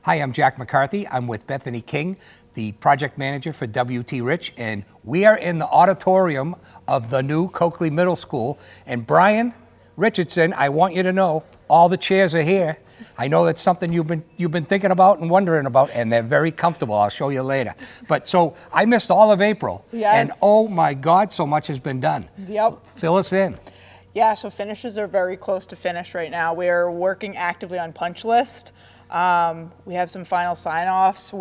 Hi, I'm Jack McCarthy. I'm with Bethany King, the project manager for W.T. Rich, and we are in the auditorium of the new Coakley Middle School. And Brian Richardson, I want you to know, all the chairs are here. I know that's something you've been thinking about and wondering about, and they're very comfortable. I'll show you later. But so I missed all of April, and oh my God, so much has been done. Yep. Fill us in. Yeah, so finishes are very close to finish right now. We're working actively on punch list. We have some final sign-offs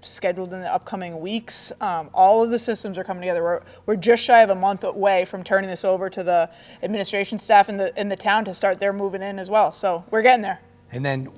scheduled in the upcoming weeks. All of the systems are coming together. We're just shy of a month away from turning this over to the administration staff in the town to start their moving in as well. So we're getting there. And then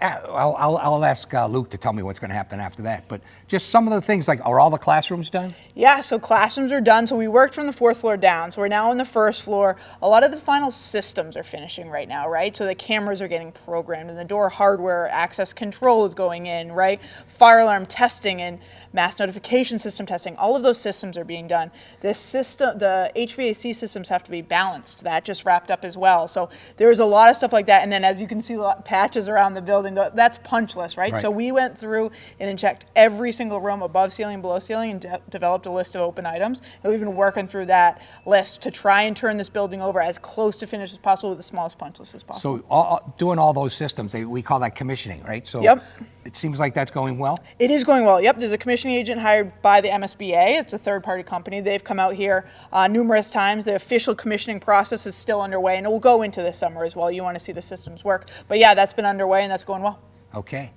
I'll ask Luke to tell me what's going to happen after that. But just some of the things, like, are all the classrooms done? Yeah, so classrooms are done. So we worked from the 4th floor down. So we're now on the 1st floor. A lot of the final systems are finishing right now, right? So the cameras are getting programmed and the door hardware access control is going in, right? Fire alarm testing and mass notification system testing. All of those systems are being done. The HVAC systems have to be balanced. That just wrapped up as well. So there's a lot of stuff like that. And then as you can see, patches around the building, that's punch list, right? So we went through and checked every single room above ceiling, below ceiling, and developed a list of open items. And we've been working through that list to try and turn this building over as close to finish as possible with the smallest punch list as possible. So doing all those systems, we call that commissioning, right? So it seems like that's going well? It is going well, yep. There's a commissioning agent hired by the MSBA. It's a third-party company. They've come out here numerous times. The official commissioning process is still underway, and it will go into this summer as well. You want to see the systems work. But yeah, that's been underway, and that's going well. Okay.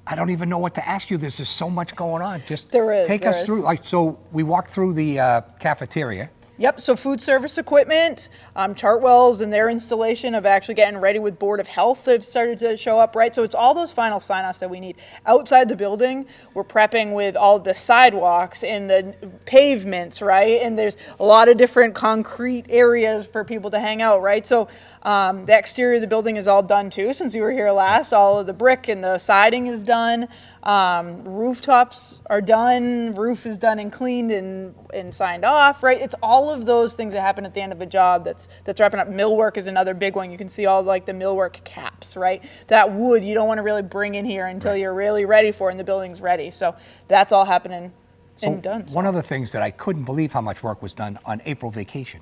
I don't even know what to ask you. There's just so much going on. Just take us through. Like, so we walked through the cafeteria. Yep, so food service equipment, Chartwells and their installation of actually getting ready with Board of Health have started to show up, right? So it's all those final sign-offs that we need. Outside the building, we're prepping with all the sidewalks and the pavements, right? And there's a lot of different concrete areas for people to hang out, right? So the exterior of the building is all done too, since you were here last. All of the brick and the siding is done. Rooftops are done, roof is done and cleaned and signed off, right? It's all of those things that happen at the end of a job that's wrapping up. Millwork is another big one. You can see all like the millwork caps, right? That wood you don't want to really bring in here until you're really ready for it and the building's ready. So that's all happening and done. One of the things that I couldn't believe how much work was done on April vacation.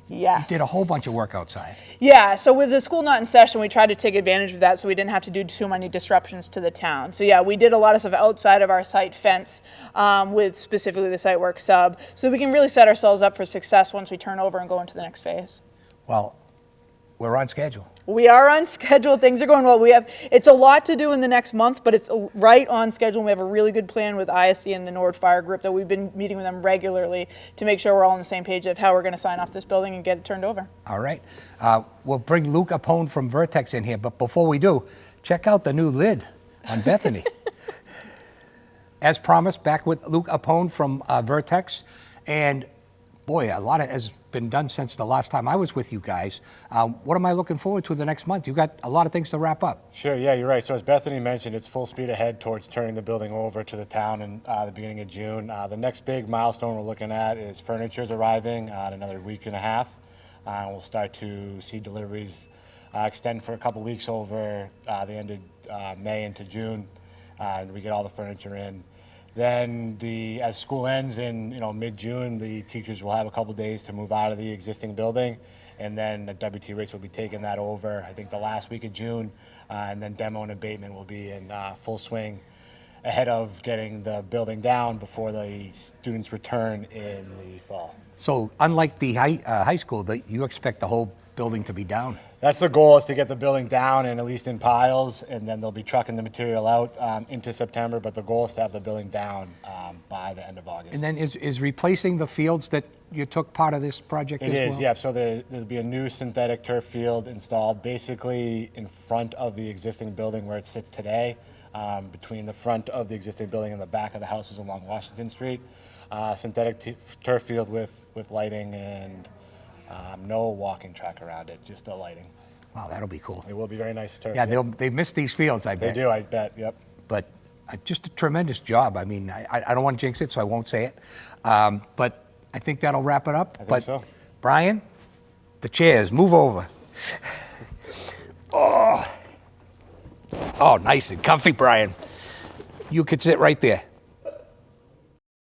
Yes. You did a whole bunch of work outside. Yeah, so with the school not in session, we tried to take advantage of that so we didn't have to do too many disruptions to the town. So yeah, we did a lot of stuff outside of our site fence with specifically the site work sub, so we can really set ourselves up for success once we turn over and go into the next phase. Well, we're on schedule. We are on schedule. Things are going well. It's a lot to do in the next month, but it's right on schedule. We have a really good plan with ISD and the Nord Fire Group that we've been meeting with them regularly to make sure we're all on the same page of how we're going to sign off this building and get it turned over. All right. We'll bring Luke Apone from Vertex in here, but before we do, check out the new lid on Bethany. As promised, back with Luke Apone from Vertex, and boy, a lot has been done since the last time I was with you guys. What am I looking forward to the next month? You got a lot of things to wrap up. Sure, yeah, you're right. So as Bethany mentioned, it's full speed ahead towards turning the building over to the town in the beginning of June. The next big milestone we're looking at is furniture's arriving in another week and a half. We'll start to see deliveries extend for a couple weeks over the end of May into June. And we get all the furniture in. Then as school ends in mid-June, the teachers will have a couple days to move out of the existing building, and then WT Rich will be taking that over, I think, the last week of June, and then demo and abatement will be in full swing ahead of getting the building down before the students return in the fall. So unlike the high school, you expect the whole building to be down? That's the goal, is to get the building down and at least in piles, and then they'll be trucking the material out into September, but the goal is to have the building down by the end of August. And then is replacing the fields that you took part of this project as well? It is, yeah. So there'll be a new synthetic turf field installed basically in front of the existing building where it sits today, between the front of the existing building and the back of the houses along Washington Street. Synthetic turf field with lighting and no walking track around it, just the lighting. Wow, that'll be cool. It will be very nice turf. Yeah, they miss these fields, I bet. They do, I bet, yep. But just a tremendous job. I mean, I don't want to jinx it, so I won't say it. But I think that'll wrap it up. I think so. Brian, the chairs, move over. Oh, Oh, nice and comfy, Brian. You could sit right there.